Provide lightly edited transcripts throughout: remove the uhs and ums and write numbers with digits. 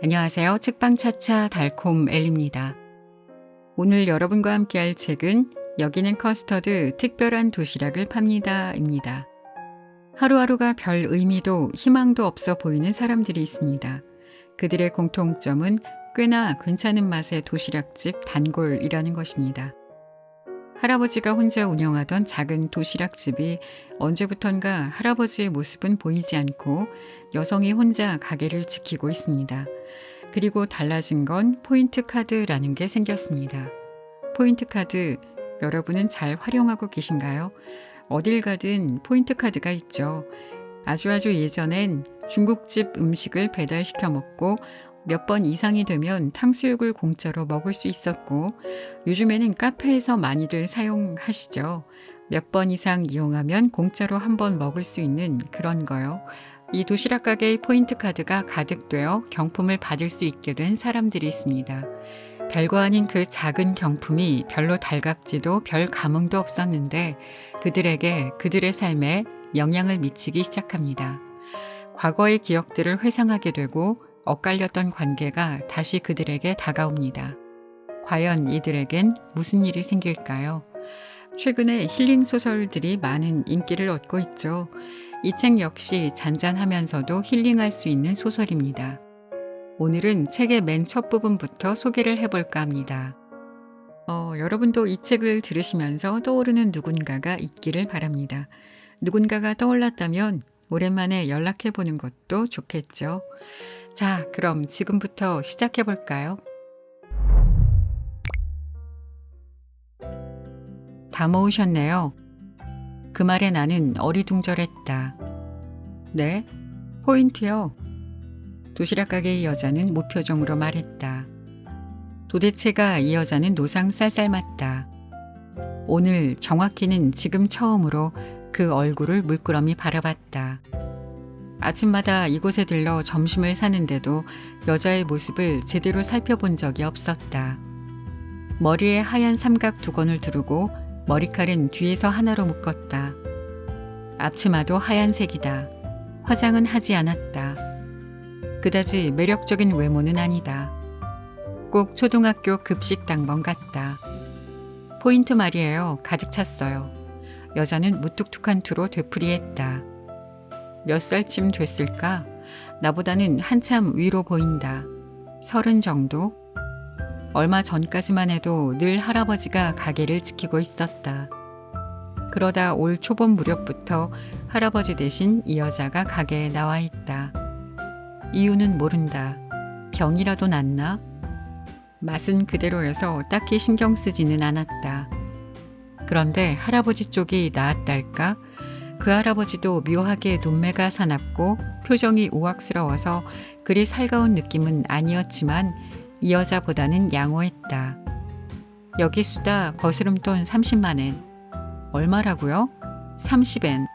안녕하세요. 책방차차 달콤 엘리입니다. 오늘 여러분과 함께할 책은 여기는 커스터드 특별한 도시락을 팝니다입니다. 하루하루가 별 의미도 희망도 없어 보이는 사람들이 있습니다. 그들의 공통점은 꽤나 괜찮은 맛의 도시락집 단골이라는 것입니다. 할아버지가 혼자 운영하던 작은 도시락집이 언제부턴가 할아버지의 모습은 보이지 않고 여성이 혼자 가게를 지키고 있습니다. 그리고 달라진 건 포인트 카드라는 게 생겼습니다. 포인트 카드, 여러분은 잘 활용하고 계신가요? 어딜 가든 포인트 카드가 있죠. 아주 예전엔 중국집 음식을 배달시켜 먹고 몇 번 이상이 되면 탕수육을 공짜로 먹을 수 있었고, 요즘에는 카페에서 많이들 사용하시죠. 몇 번 이상 이용하면 공짜로 한 번 먹을 수 있는 그런 거요. 이 도시락 가게의 포인트 카드가 가득되어 경품을 받을 수 있게 된 사람들이 있습니다. 별거 아닌 그 작은 경품이 별로 달갑지도 별 감흥도 없었는데 그들에게 그들의 삶에 영향을 미치기 시작합니다. 과거의 기억들을 회상하게 되고 엇갈렸던 관계가 다시 그들에게 다가옵니다. 과연 이들에겐 무슨 일이 생길까요? 최근에 힐링 소설들이 많은 인기를 얻고 있죠. 이 책 역시 잔잔하면서도 힐링할 수 있는 소설입니다. 오늘은 책의 맨 첫 부분부터 소개를 해볼까 합니다. 여러분도 이 책을 들으시면서 떠오르는 누군가가 있기를 바랍니다. 누군가가 떠올랐다면 오랜만에 연락해보는 것도 좋겠죠. 자, 그럼 지금부터 시작해볼까요? 다 모으셨네요. 그 말에 나는 어리둥절했다. 네? 포인트요. 도시락 가게의 여자는 무표정으로 말했다. 도대체가 이 여자는 노상 쌀쌀맞다. 오늘 정확히는 지금 처음으로 그 얼굴을 물끄러미 바라봤다. 아침마다 이곳에 들러 점심을 사는데도 여자의 모습을 제대로 살펴본 적이 없었다. 머리에 하얀 삼각 두건을 두르고 머리칼은 뒤에서 하나로 묶었다. 앞치마도 하얀색이다. 화장은 하지 않았다. 그다지 매력적인 외모는 아니다. 꼭 초등학교 급식당번 같다. 포인트 말이에요. 가득 찼어요. 여자는 무뚝뚝한 투로 되풀이했다. 몇 살쯤 됐을까? 나보다는 한참 위로 보인다. 30 정도? 얼마 전까지만 해도 늘 할아버지가 가게를 지키고 있었다. 그러다 올 초봄 무렵부터 할아버지 대신 이 여자가 가게에 나와 있다. 이유는 모른다. 병이라도 났나? 맛은 그대로여서 딱히 신경 쓰지는 않았다. 그런데 할아버지 쪽이 나았달까? 그 할아버지도 묘하게 눈매가 사납고 표정이 우악스러워서 그리 살가운 느낌은 아니었지만 이 여자보다는 양호했다. 여기 수다 거스름돈 30만엔. 얼마라고요? 30엔.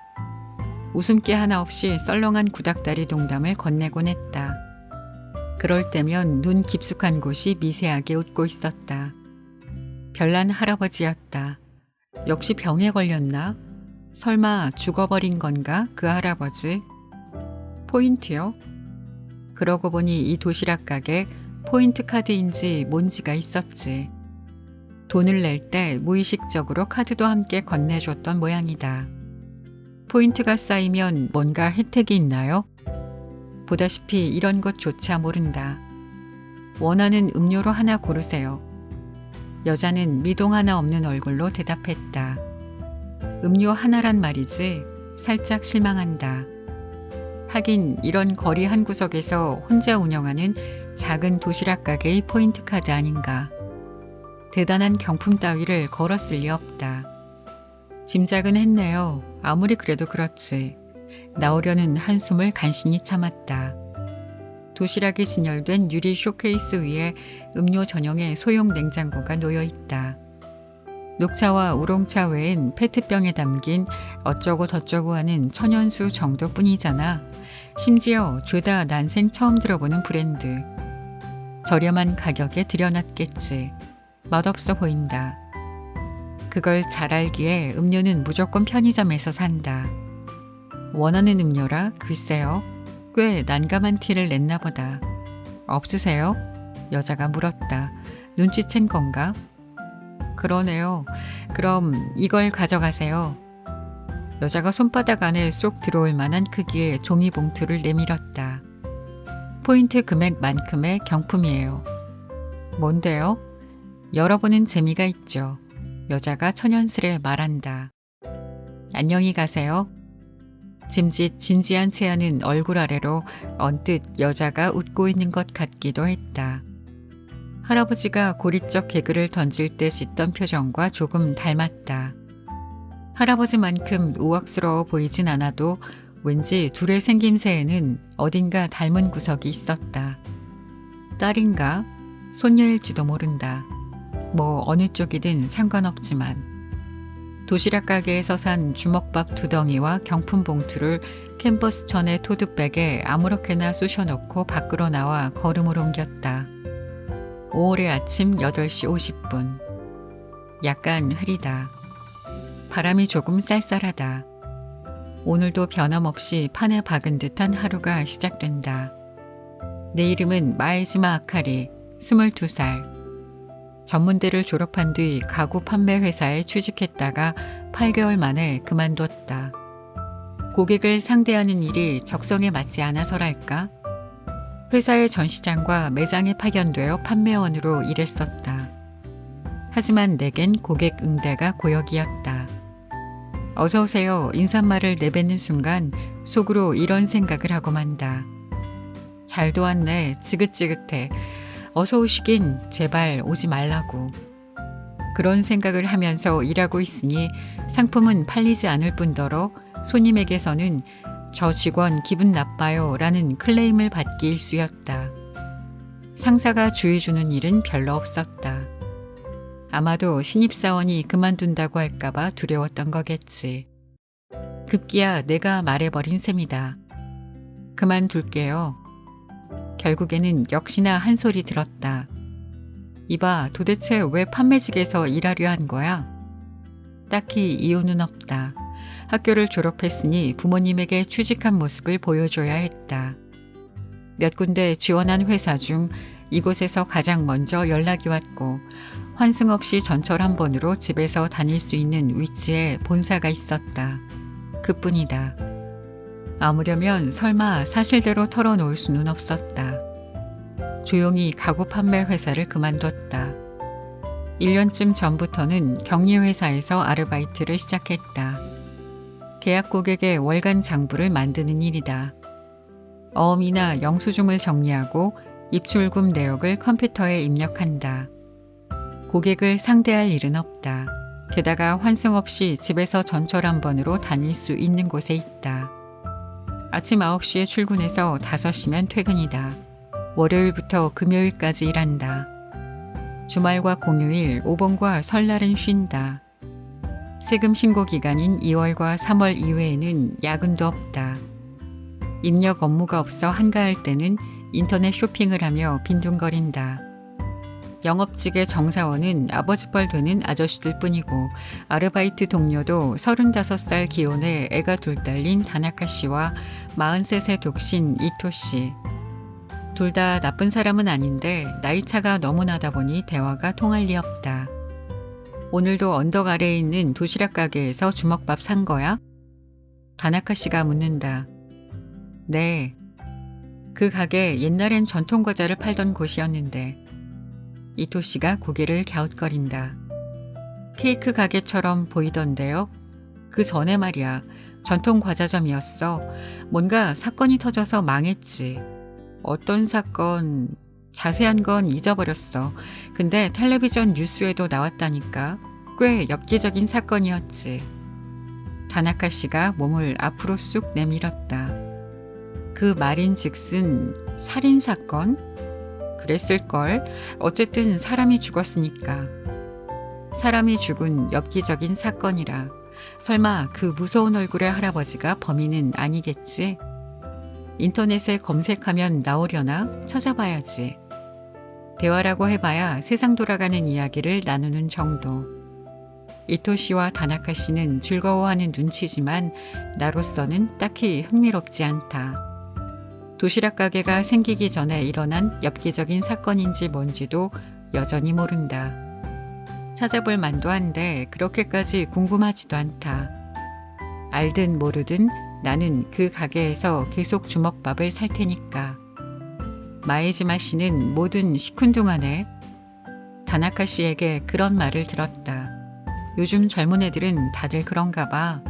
웃음기 하나 없이 썰렁한 구닥다리 농담을 건네곤 했다. 그럴 때면 눈 깊숙한 곳이 미세하게 웃고 있었다. 별난 할아버지였다. 역시 병에 걸렸나? 설마 죽어버린 건가 그 할아버지? 포인트요? 그러고 보니 이 도시락 가게 포인트 카드인지 뭔지가 있었지. 돈을 낼 때 무의식적으로 카드도 함께 건네줬던 모양이다. 포인트가 쌓이면 뭔가 혜택이 있나요? 보다시피 이런 것조차 모른다. 원하는 음료로 하나 고르세요. 여자는 미동 하나 없는 얼굴로 대답했다. 음료 하나란 말이지. 살짝 실망한다. 하긴 이런 거리 한 구석에서 혼자 운영하는 작은 도시락 가게의 포인트 카드 아닌가. 대단한 경품 따위를 걸었을 리 없다. 짐작은 했네요. 아무리 그래도 그렇지. 나오려는 한숨을 간신히 참았다. 도시락이 진열된 유리 쇼케이스 위에 음료 전용의 소형 냉장고가 놓여 있다. 녹차와 우롱차 외엔 페트병에 담긴 어쩌고 저쩌고 하는 천연수 정도뿐이잖아. 심지어 죄다 난생 처음 들어보는 브랜드. 저렴한 가격에 들여놨겠지. 맛없어 보인다. 그걸 잘 알기에 음료는 무조건 편의점에서 산다. 원하는 음료라? 글쎄요. 꽤 난감한 티를 냈나 보다. 없으세요? 여자가 물었다. 눈치챈 건가? 그러네요. 그럼 이걸 가져가세요. 여자가 손바닥 안에 쏙 들어올 만한 크기의 종이봉투를 내밀었다. 포인트 금액만큼의 경품이에요. 뭔데요? 열어보는 재미가 있죠. 여자가 천연스레 말한다. 안녕히 가세요. 짐짓 진지한 채 하는 얼굴 아래로 언뜻 여자가 웃고 있는 것 같기도 했다. 할아버지가 고리적 개그를 던질 때 짓던 표정과 조금 닮았다. 할아버지만큼 우악스러워 보이진 않아도 왠지 둘의 생김새에는 어딘가 닮은 구석이 있었다. 딸인가? 손녀일지도 모른다. 뭐 어느 쪽이든 상관없지만. 도시락 가게에서 산 주먹밥 2덩이와 경품 봉투를 캔버스 천의 토드백에 아무렇게나 쑤셔놓고 밖으로 나와 걸음을 옮겼다. 5월의 아침 8시 50분. 약간 흐리다. 바람이 조금 쌀쌀하다. 오늘도 변함없이 판에 박은 듯한 하루가 시작된다. 내 이름은 마에지마 아카리, 22살. 전문대를 졸업한 뒤 가구 판매 회사에 취직했다가 8개월 만에 그만뒀다. 고객을 상대하는 일이 적성에 맞지 않아서랄까? 회사의 전시장과 매장에 파견되어 판매원으로 일했었다. 하지만 내겐 고객 응대가 고역이었다. 어서 오세요 인사말을 내뱉는 순간 속으로 이런 생각을 하고 만다. 잘도 왔네. 지긋지긋해. 어서 오시긴 제발 오지 말라고. 그런 생각을 하면서 일하고 있으니 상품은 팔리지 않을 뿐더러 손님에게서는 저 직원 기분 나빠요 라는 클레임을 받기 일쑤였다. 상사가 주의 주는 일은 별로 없었다. 아마도 신입사원이 그만둔다고 할까봐 두려웠던 거겠지. 급기야 내가 말해버린 셈이다. 그만둘게요. 결국에는 역시나 한 소리 들었다. 이봐, 도대체 왜 판매직에서 일하려 한 거야? 딱히 이유는 없다. 학교를 졸업했으니 부모님에게 취직한 모습을 보여줘야 했다. 몇 군데 지원한 회사 중 이곳에서 가장 먼저 연락이 왔고 환승 없이 전철 한 번으로 집에서 다닐 수 있는 위치에 본사가 있었다. 그뿐이다. 아무려면 설마 사실대로 털어놓을 수는 없었다. 조용히 가구 판매 회사를 그만뒀다. 1년쯤 전부터는 격리회사에서 아르바이트를 시작했다. 계약 고객의 월간 장부를 만드는 일이다. 어음이나 영수증을 정리하고 입출금 내역을 컴퓨터에 입력한다. 고객을 상대할 일은 없다. 게다가 환승 없이 집에서 전철 한 번으로 다닐 수 있는 곳에 있다. 아침 9시에 출근해서 5시면 퇴근이다. 월요일부터 금요일까지 일한다. 주말과 공휴일, 오번과 설날은 쉰다. 세금 신고 기간인 2월과 3월 이외에는 야근도 없다. 입력 업무가 없어 한가할 때는 인터넷 쇼핑을 하며 빈둥거린다. 영업직의 정사원은 아버지뻘 되는 아저씨들 뿐이고 아르바이트 동료도 35살 기혼에 애가 둘 딸린 다나카 씨와 43세 독신 이토 씨. 둘 다 나쁜 사람은 아닌데 나이 차가 너무 나다 보니 대화가 통할 리 없다. 오늘도 언덕 아래에 있는 도시락 가게에서 주먹밥 산 거야? 다나카 씨가 묻는다. 네. 그 가게 옛날엔 전통 과자를 팔던 곳이었는데. 이토 씨가 고개를 갸웃거린다. 케이크 가게처럼 보이던데요? 그 전에 말이야. 전통 과자점이었어. 뭔가 사건이 터져서 망했지. 어떤 사건... 자세한 건 잊어버렸어. 근데 텔레비전 뉴스에도 나왔다니까. 꽤 엽기적인 사건이었지. 다나카 씨가 몸을 앞으로 쑥 내밀었다. 그 말인즉슨 살인사건? 그랬을걸. 어쨌든 사람이 죽었으니까. 사람이 죽은 엽기적인 사건이라. 설마 그 무서운 얼굴의 할아버지가 범인은 아니겠지? 인터넷에 검색하면 나오려나? 찾아봐야지. 대화라고 해봐야 세상 돌아가는 이야기를 나누는 정도. 이토 씨와 다나카 씨는 즐거워하는 눈치지만 나로서는 딱히 흥미롭지 않다. 도시락 가게가 생기기 전에 일어난 엽기적인 사건인지 뭔지도 여전히 모른다. 찾아볼 만도 한데 그렇게까지 궁금하지도 않다. 알든 모르든 나는 그 가게에서 계속 주먹밥을 살 테니까. 마에지마 씨는 뭐든 시큰둥하네. 다나카 씨에게 그런 말을 들었다. 요즘 젊은 애들은 다들 그런가 봐.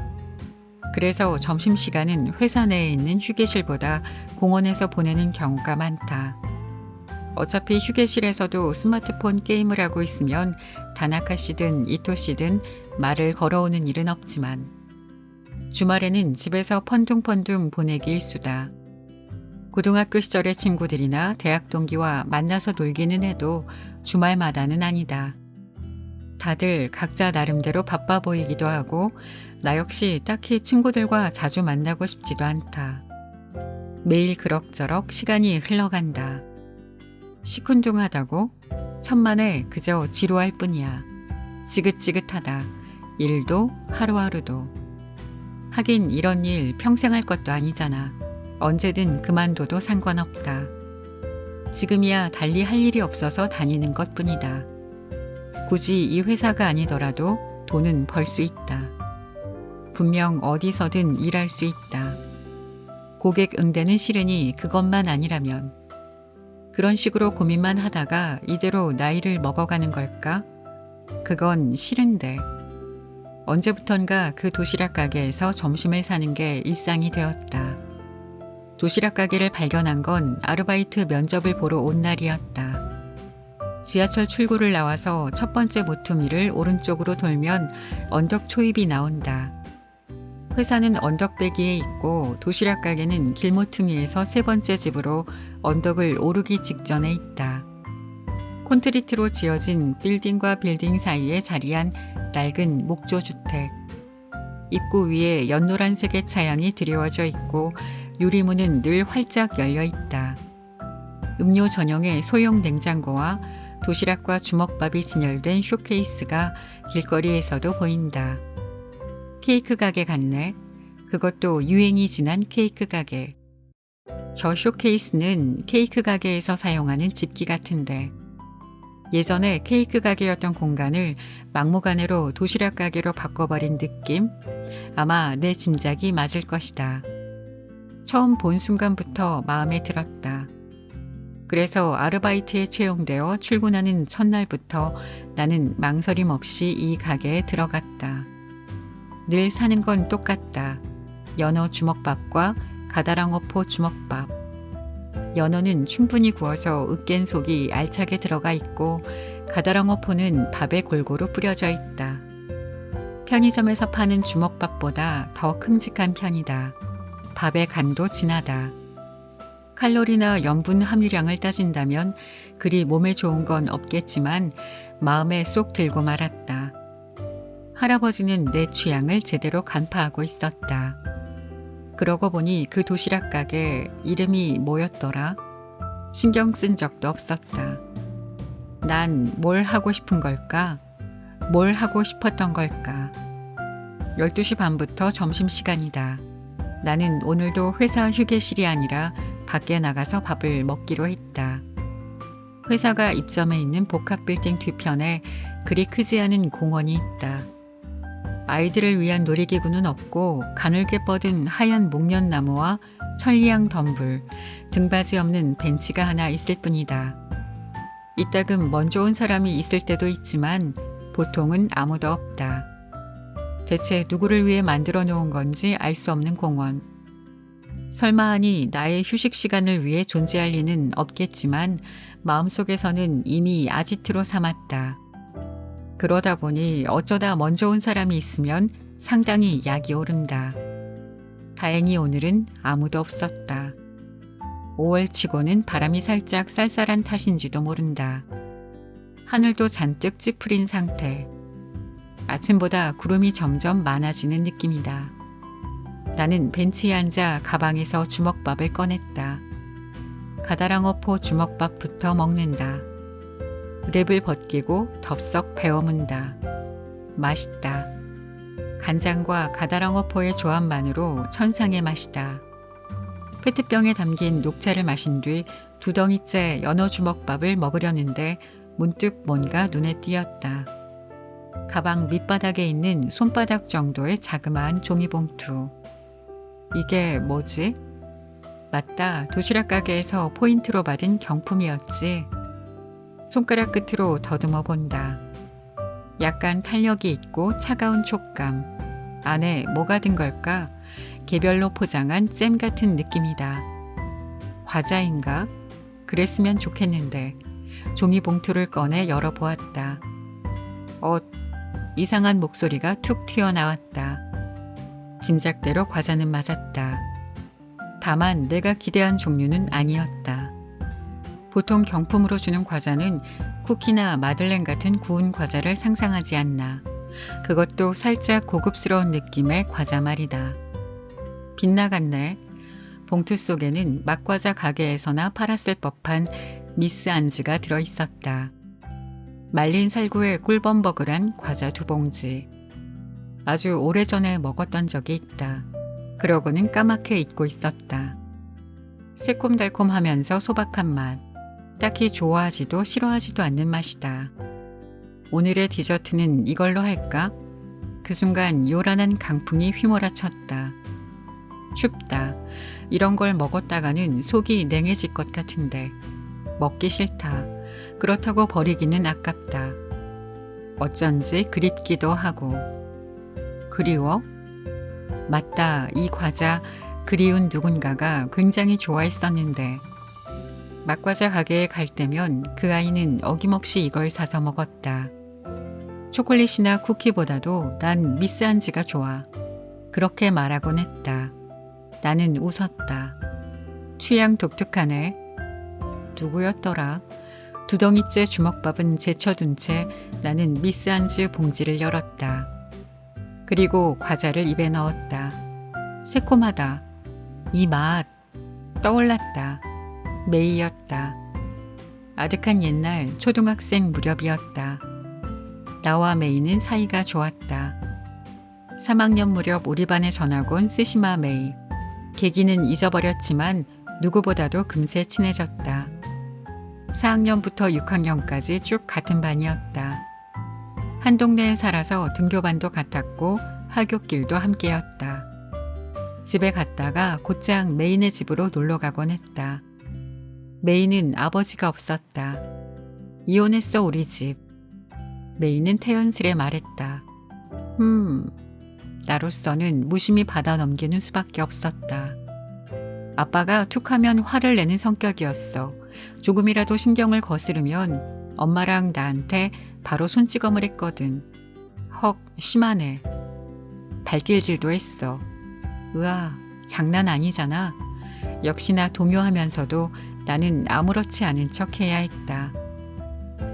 그래서 점심시간은 회사 내에 있는 휴게실보다 공원에서 보내는 경우가 많다. 어차피 휴게실에서도 스마트폰 게임을 하고 있으면 다나카 씨든 이토 씨든 말을 걸어오는 일은 없지만 주말에는 집에서 펀둥펀둥 보내기 일수다. 고등학교 시절의 친구들이나 대학 동기와 만나서 놀기는 해도 주말마다는 아니다. 다들 각자 나름대로 바빠 보이기도 하고 나 역시 딱히 친구들과 자주 만나고 싶지도 않다. 매일 그럭저럭 시간이 흘러간다. 시큰둥하다고? 천만에 그저 지루할 뿐이야. 지긋지긋하다. 일도 하루하루도. 하긴 이런 일 평생 할 것도 아니잖아. 언제든 그만둬도 상관없다. 지금이야 달리 할 일이 없어서 다니는 것뿐이다. 굳이 이 회사가 아니더라도 돈은 벌 수 있다. 분명 어디서든 일할 수 있다. 고객 응대는 싫으니 그것만 아니라면. 그런 식으로 고민만 하다가 이대로 나이를 먹어가는 걸까? 그건 싫은데. 언제부턴가 그 도시락 가게에서 점심을 사는 게 일상이 되었다. 도시락 가게를 발견한 건 아르바이트 면접을 보러 온 날이었다. 지하철 출구를 나와서 첫 번째 모퉁이를 오른쪽으로 돌면 언덕 초입이 나온다. 회사는 언덕배기에 있고 도시락 가게는 길모퉁이에서 세 번째 집으로 언덕을 오르기 직전에 있다. 콘크리트로 지어진 빌딩과 빌딩 사이에 자리한 낡은 목조주택. 입구 위에 연노란색의 차양이 드리워져 있고 유리문은 늘 활짝 열려 있다. 음료 전용의 소형 냉장고와 도시락과 주먹밥이 진열된 쇼케이스가 길거리에서도 보인다. 케이크 가게 같네. 그것도 유행이 지난 케이크 가게. 저 쇼케이스는 케이크 가게에서 사용하는 집기 같은데 예전에 케이크 가게였던 공간을 막무가내로 도시락 가게로 바꿔버린 느낌? 아마 내 짐작이 맞을 것이다. 처음 본 순간부터 마음에 들었다. 그래서 아르바이트에 채용되어 출근하는 첫날부터 나는 망설임 없이 이 가게에 들어갔다. 늘 사는 건 똑같다. 연어 주먹밥과 가다랑어포 주먹밥. 연어는 충분히 구워서 으깬 속이 알차게 들어가 있고 가다랑어포는 밥에 골고루 뿌려져 있다. 편의점에서 파는 주먹밥보다 더 큼직한 편이다. 밥의 간도 진하다. 칼로리나 염분 함유량을 따진다면 그리 몸에 좋은 건 없겠지만 마음에 쏙 들고 말았다. 할아버지는 내 취향을 제대로 간파하고 있었다. 그러고 보니 그 도시락 가게 이름이 뭐였더라? 신경 쓴 적도 없었다. 난 뭘 하고 싶은 걸까? 뭘 하고 싶었던 걸까? 12시 반부터 점심시간이다. 나는 오늘도 회사 휴게실이 아니라 밖에 나가서 밥을 먹기로 했다. 회사가 입점해 있는 복합빌딩 뒤편에 그리 크지 않은 공원이 있다. 아이들을 위한 놀이기구는 없고 가늘게 뻗은 하얀 목련나무와 천리향 덤불, 등받이 없는 벤치가 하나 있을 뿐이다. 이따금 먼저 온 사람이 있을 때도 있지만 보통은 아무도 없다. 대체 누구를 위해 만들어 놓은 건지 알 수 없는 공원. 설마하니 나의 휴식 시간을 위해 존재할 리는 없겠지만 마음속에서는 이미 아지트로 삼았다. 그러다 보니 어쩌다 먼저 온 사람이 있으면 상당히 약이 오른다. 다행히 오늘은 아무도 없었다. 5월치고는 바람이 살짝 쌀쌀한 탓인지도 모른다. 하늘도 잔뜩 찌푸린 상태. 아침보다 구름이 점점 많아지는 느낌이다. 나는 벤치에 앉아 가방에서 주먹밥을 꺼냈다. 가다랑어포 주먹밥부터 먹는다. 랩을 벗기고 덥석 베어문다. 맛있다. 간장과 가다랑어포의 조합만으로 천상의 맛이다. 페트병에 담긴 녹차를 마신 뒤 2덩이째 연어 주먹밥을 먹으려는데 문득 뭔가 눈에 띄었다. 가방 밑바닥에 있는 손바닥 정도의 자그마한 종이봉투. 이게 뭐지? 맞다, 도시락 가게에서 포인트로 받은 경품이었지. 손가락 끝으로 더듬어 본다. 약간 탄력이 있고 차가운 촉감. 안에 뭐가 든 걸까? 개별로 포장한 잼 같은 느낌이다. 과자인가? 그랬으면 좋겠는데. 종이봉투를 꺼내 열어보았다. 이상한 목소리가 툭 튀어나왔다. 짐작대로 과자는 맞았다. 다만 내가 기대한 종류는 아니었다. 보통 경품으로 주는 과자는 쿠키나 마들렌 같은 구운 과자를 상상하지 않나. 그것도 살짝 고급스러운 느낌의 과자 말이다. 빗나갔네. 봉투 속에는 맛과자 가게에서나 팔았을 법한 미스 안즈가 들어있었다. 말린 살구에 꿀범벅을한 과자 2봉지. 아주 오래전에 먹었던 적이 있다. 그러고는 까맣게 잊고 있었다. 새콤달콤하면서 소박한 맛. 딱히 좋아하지도 싫어하지도 않는 맛이다. 오늘의 디저트는 이걸로 할까? 그 순간 요란한 강풍이 휘몰아쳤다. 춥다. 이런 걸 먹었다가는 속이 냉해질 것 같은데 먹기 싫다. 그렇다고 버리기는 아깝다. 어쩐지 그립기도 하고. 그리워? 맞다. 이 과자 그리운 누군가가 굉장히 좋아했었는데 맛과자 가게에 갈 때면 그 아이는 어김없이 이걸 사서 먹었다. 초콜릿이나 쿠키보다도 난 미스 안즈가 좋아. 그렇게 말하곤 했다. 나는 웃었다. 취향 독특하네. 누구였더라? 2덩이째 주먹밥은 제쳐둔 채 나는 미스 안즈 봉지를 열었다. 그리고 과자를 입에 넣었다. 새콤하다. 이 맛 떠올랐다. 메이였다. 아득한 옛날 초등학생 무렵이었다. 나와 메이는 사이가 좋았다. 3학년 무렵 우리 반에 전학 온 스시마 메이. 계기는 잊어버렸지만 누구보다도 금세 친해졌다. 4학년부터 6학년까지 쭉 같은 반이었다. 한 동네에 살아서 등교반도 같았고 하굣길도 함께였다. 집에 갔다가 곧장 메이네 집으로 놀러 가곤 했다. 메이는 아버지가 없었다. 이혼했어 우리 집. 메이는 태연스레 말했다. 나로서는 무심히 받아 넘기는 수밖에 없었다. 아빠가 툭하면 화를 내는 성격이었어. 조금이라도 신경을 거스르면 엄마랑 나한테 바로 손찌검을 했거든. 헉, 심하네. 발길질도 했어. 으아, 장난 아니잖아. 역시나 동요하면서도 나는 아무렇지 않은 척 해야 했다.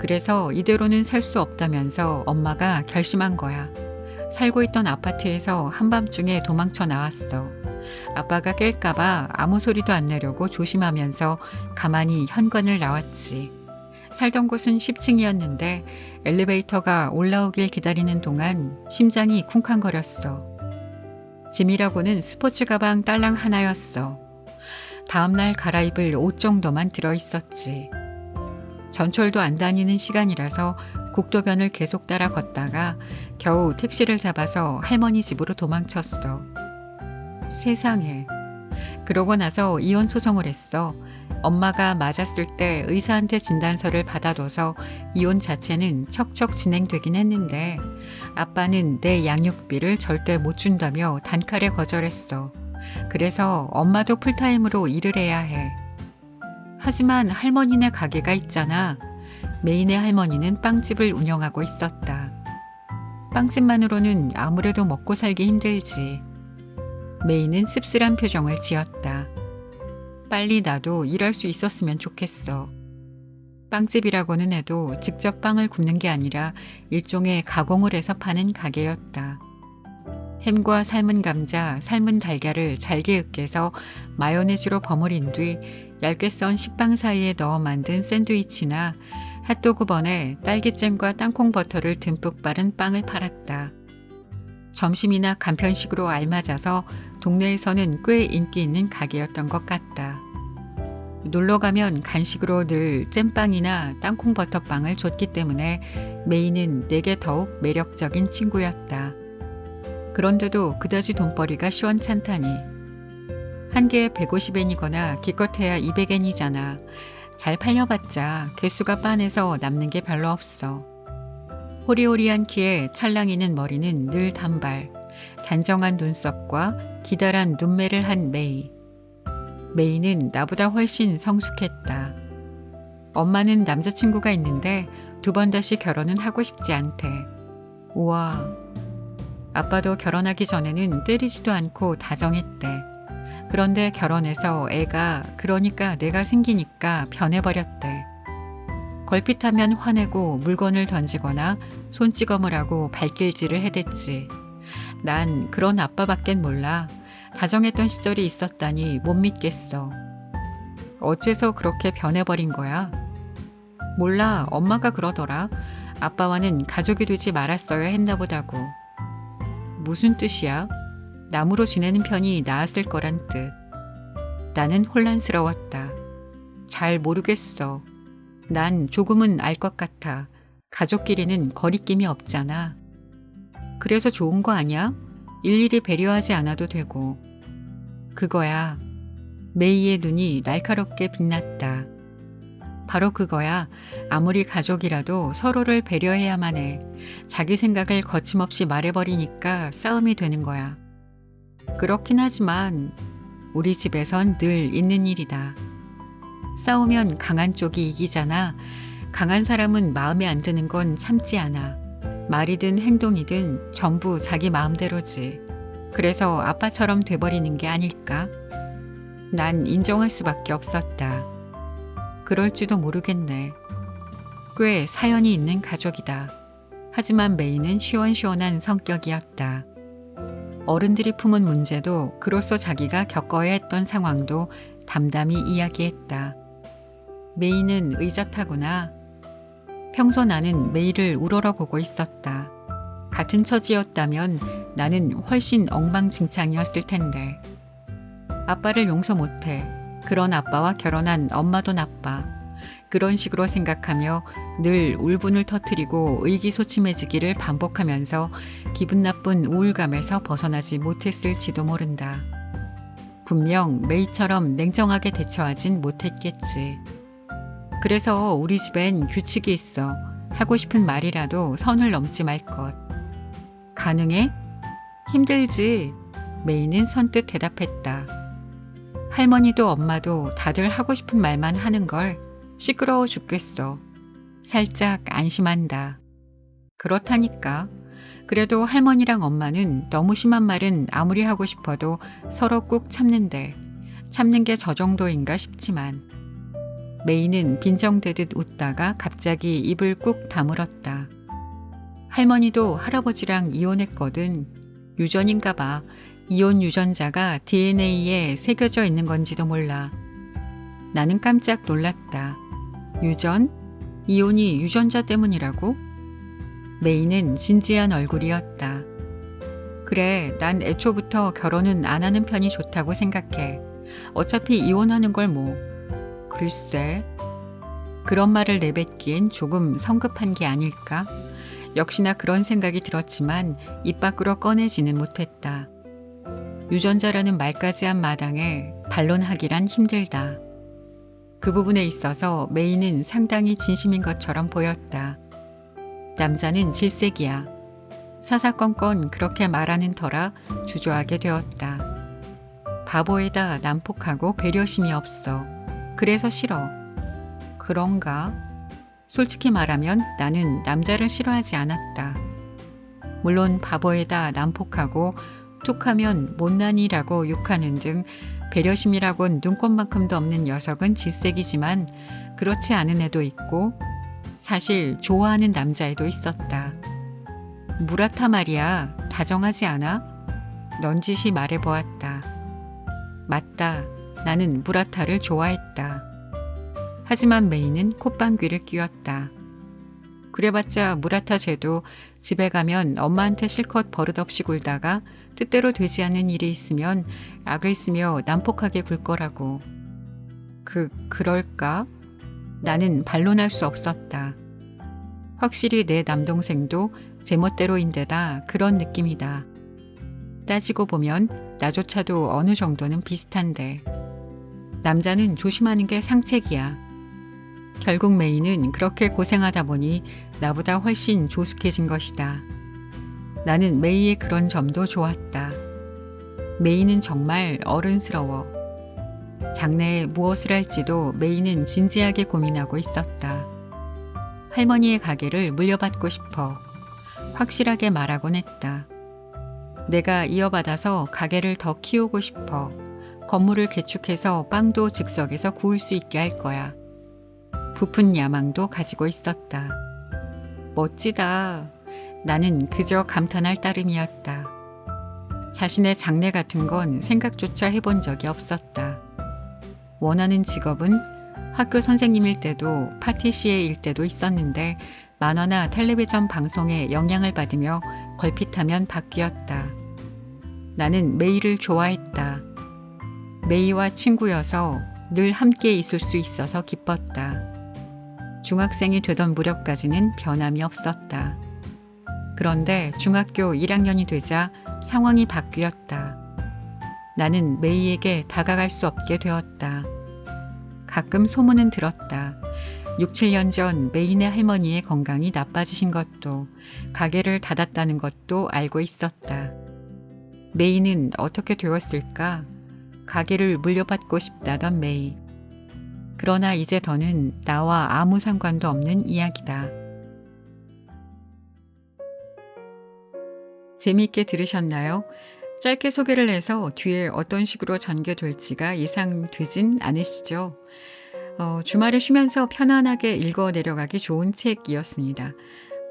그래서 이대로는 살 수 없다면서 엄마가 결심한 거야. 살고 있던 아파트에서 한밤중에 도망쳐 나왔어. 아빠가 깰까봐 아무 소리도 안 내려고 조심하면서 가만히 현관을 나왔지. 살던 곳은 10층이었는데 엘리베이터가 올라오길 기다리는 동안 심장이 쿵쾅거렸어. 짐이라고는 스포츠 가방 딸랑 하나였어. 다음날 갈아입을 옷 정도만 들어있었지. 전철도 안 다니는 시간이라서 국도변을 계속 따라 걷다가 겨우 택시를 잡아서 할머니 집으로 도망쳤어. 세상에. 그러고 나서 이혼 소송을 했어. 엄마가 맞았을 때 의사한테 진단서를 받아둬서 이혼 자체는 척척 진행되긴 했는데 아빠는 내 양육비를 절대 못 준다며 단칼에 거절했어. 그래서 엄마도 풀타임으로 일을 해야 해. 하지만 할머니네 가게가 있잖아. 메인의 할머니는 빵집을 운영하고 있었다. 빵집만으로는 아무래도 먹고 살기 힘들지. 메인은 씁쓸한 표정을 지었다. 빨리 나도 일할 수 있었으면 좋겠어. 빵집이라고는 해도 직접 빵을 굽는 게 아니라 일종의 가공을 해서 파는 가게였다. 햄과 삶은 감자, 삶은 달걀을 잘게 으깨서 마요네즈로 버무린 뒤 얇게 썬 식빵 사이에 넣어 만든 샌드위치나 핫도그 번에 딸기잼과 땅콩버터를 듬뿍 바른 빵을 팔았다. 점심이나 간편식으로 알맞아서 동네에서는 꽤 인기 있는 가게였던 것 같다. 놀러 가면 간식으로 늘 잼빵이나 땅콩버터빵을 줬기 때문에 메이는 내게 더욱 매력적인 친구였다. 그런데도 그다지 돈벌이가 시원찮다니. 한 개에 150엔이거나 기껏해야 200엔이잖아. 잘 팔려봤자 개수가 빤해서 남는 게 별로 없어. 호리호리한 키에 찰랑이는 머리는 늘 단발, 단정한 눈썹과 기다란 눈매를 한 메이. 메이는 나보다 훨씬 성숙했다. 엄마는 남자친구가 있는데 2번 다시 결혼은 하고 싶지 않대. 우와. 아빠도 결혼하기 전에는 때리지도 않고 다정했대. 그런데 결혼해서 애가, 그러니까 내가 생기니까 변해버렸대. 걸핏하면 화내고 물건을 던지거나 손찌검을 하고 발길질을 해댔지. 난 그런 아빠밖엔 몰라. 다정했던 시절이 있었다니 못 믿겠어. 어째서 그렇게 변해버린 거야? 몰라, 엄마가 그러더라. 아빠와는 가족이 되지 말았어야 했나 보다고. 무슨 뜻이야? 남으로 지내는 편이 나았을 거란 뜻. 나는 혼란스러웠다. 잘 모르겠어. 난 조금은 알 것 같아. 가족끼리는 거리낌이 없잖아. 그래서 좋은 거 아니야? 일일이 배려하지 않아도 되고. 그거야. 메이의 눈이 날카롭게 빛났다. 바로 그거야. 아무리 가족이라도 서로를 배려해야만 해. 자기 생각을 거침없이 말해버리니까 싸움이 되는 거야. 그렇긴 하지만 우리 집에선 늘 있는 일이다. 싸우면 강한 쪽이 이기잖아. 강한 사람은 마음에 안 드는 건 참지 않아. 말이든 행동이든 전부 자기 마음대로지. 그래서 아빠처럼 돼버리는 게 아닐까? 난 인정할 수밖에 없었다. 그럴지도 모르겠네. 꽤 사연이 있는 가족이다. 하지만 메이는 시원시원한 성격이었다. 어른들이 품은 문제도 그로써 자기가 겪어야 했던 상황도 담담히 이야기했다. 메이는 의젓하구나. 평소 나는 메이를 우러러보고 있었다. 같은 처지였다면 나는 훨씬 엉망진창이었을 텐데. 아빠를 용서 못해. 그런 아빠와 결혼한 엄마도 나빠. 그런 식으로 생각하며 늘 울분을 터뜨리고 의기소침해지기를 반복하면서 기분 나쁜 우울감에서 벗어나지 못했을지도 모른다. 분명 메이처럼 냉정하게 대처하진 못했겠지. 그래서 우리 집엔 규칙이 있어. 하고 싶은 말이라도 선을 넘지 말 것. 가능해? 힘들지. 메이는 선뜻 대답했다. 할머니도 엄마도 다들 하고 싶은 말만 하는 걸 시끄러워 죽겠어. 살짝 안심한다. 그렇다니까. 그래도 할머니랑 엄마는 너무 심한 말은 아무리 하고 싶어도 서로 꾹 참는데 참는 게 저 정도인가 싶지만. 메이는 빈정대듯 웃다가 갑자기 입을 꾹 다물었다. 할머니도 할아버지랑 이혼했거든. 유전인가 봐. 이혼 유전자가 DNA에 새겨져 있는 건지도 몰라. 나는 깜짝 놀랐다. 유전? 이혼이 유전자 때문이라고? 메이는 진지한 얼굴이었다. 그래, 난 애초부터 결혼은 안 하는 편이 좋다고 생각해. 어차피 이혼하는 걸 뭐. 글쎄, 그런 말을 내뱉기엔 조금 성급한 게 아닐까? 역시나 그런 생각이 들었지만 입 밖으로 꺼내지는 못했다. 유전자라는 말까지 한 마당에 반론하기란 힘들다. 그 부분에 있어서 메이는 상당히 진심인 것처럼 보였다. 남자는 질색이야. 사사건건 그렇게 말하는 터라 주저하게 되었다. 바보에다 난폭하고 배려심이 없어. 그래서 싫어. 그런가? 솔직히 말하면 나는 남자를 싫어하지 않았다. 물론 바보에다 난폭하고 툭하면 못난이라고 욕하는 등 배려심이라곤 눈꽃만큼도 없는 녀석은 질색이지만 그렇지 않은 애도 있고 사실 좋아하는 남자애도 있었다. 무라타 말이야. 다정하지 않아? 넌지시 말해보았다. 맞다. 나는 무라타를 좋아했다. 하지만 메이는 콧방귀를 뀌었다. 그래봤자 무라타 쟤도 집에 가면 엄마한테 실컷 버릇없이 굴다가 뜻대로 되지 않는 일이 있으면 악을 쓰며 난폭하게 굴 거라고. 그럴까? 나는 반론할 수 없었다. 확실히 내 남동생도 제멋대로인데다 그런 느낌이다. 따지고 보면 나조차도 어느 정도는 비슷한데. 남자는 조심하는 게 상책이야. 결국 메이는 그렇게 고생하다 보니 나보다 훨씬 조숙해진 것이다. 나는 메이의 그런 점도 좋았다. 메이는 정말 어른스러워. 장래에 무엇을 할지도 메이는 진지하게 고민하고 있었다. 할머니의 가게를 물려받고 싶어. 확실하게 말하곤 했다. 내가 이어받아서 가게를 더 키우고 싶어. 건물을 개축해서 빵도 즉석에서 구울 수 있게 할 거야. 부푼 야망도 가지고 있었다. 멋지다. 나는 그저 감탄할 따름이었다. 자신의 장래 같은 건 생각조차 해본 적이 없었다. 원하는 직업은 학교 선생님일 때도 파티시에일 때도 있었는데 만화나 텔레비전 방송에 영향을 받으며 걸핏하면 바뀌었다. 나는 메이를 좋아했다. 메이와 친구여서 늘 함께 있을 수 있어서 기뻤다. 중학생이 되던 무렵까지는 변함이 없었다. 그런데 중학교 1학년이 되자 상황이 바뀌었다. 나는 메이에게 다가갈 수 없게 되었다. 가끔 소문은 들었다. 6, 7년 전 메이네 할머니의 건강이 나빠지신 것도, 가게를 닫았다는 것도 알고 있었다. 메이는 어떻게 되었을까? 가게를 물려받고 싶다던 메이. 그러나 이제 더는 나와 아무 상관도 없는 이야기다. 재미있게 들으셨나요? 짧게 소개를 해서 뒤에 어떤 식으로 전개될지가 예상되진 않으시죠? 주말에 쉬면서 편안하게 읽어 내려가기 좋은 책이었습니다.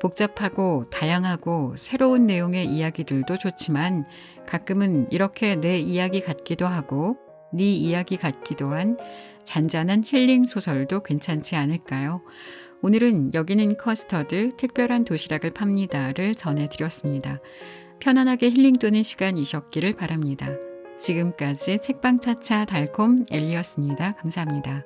복잡하고 다양하고 새로운 내용의 이야기들도 좋지만 가끔은 이렇게 내 이야기 같기도 하고 네 이야기 같기도 한 잔잔한 힐링 소설도 괜찮지 않을까요? 오늘은 여기는 커스터드 특별한 도시락을 팝니다를 전해드렸습니다. 편안하게 힐링되는 시간이셨기를 바랍니다. 지금까지 책방차차 달콤 엘리였습니다. 감사합니다.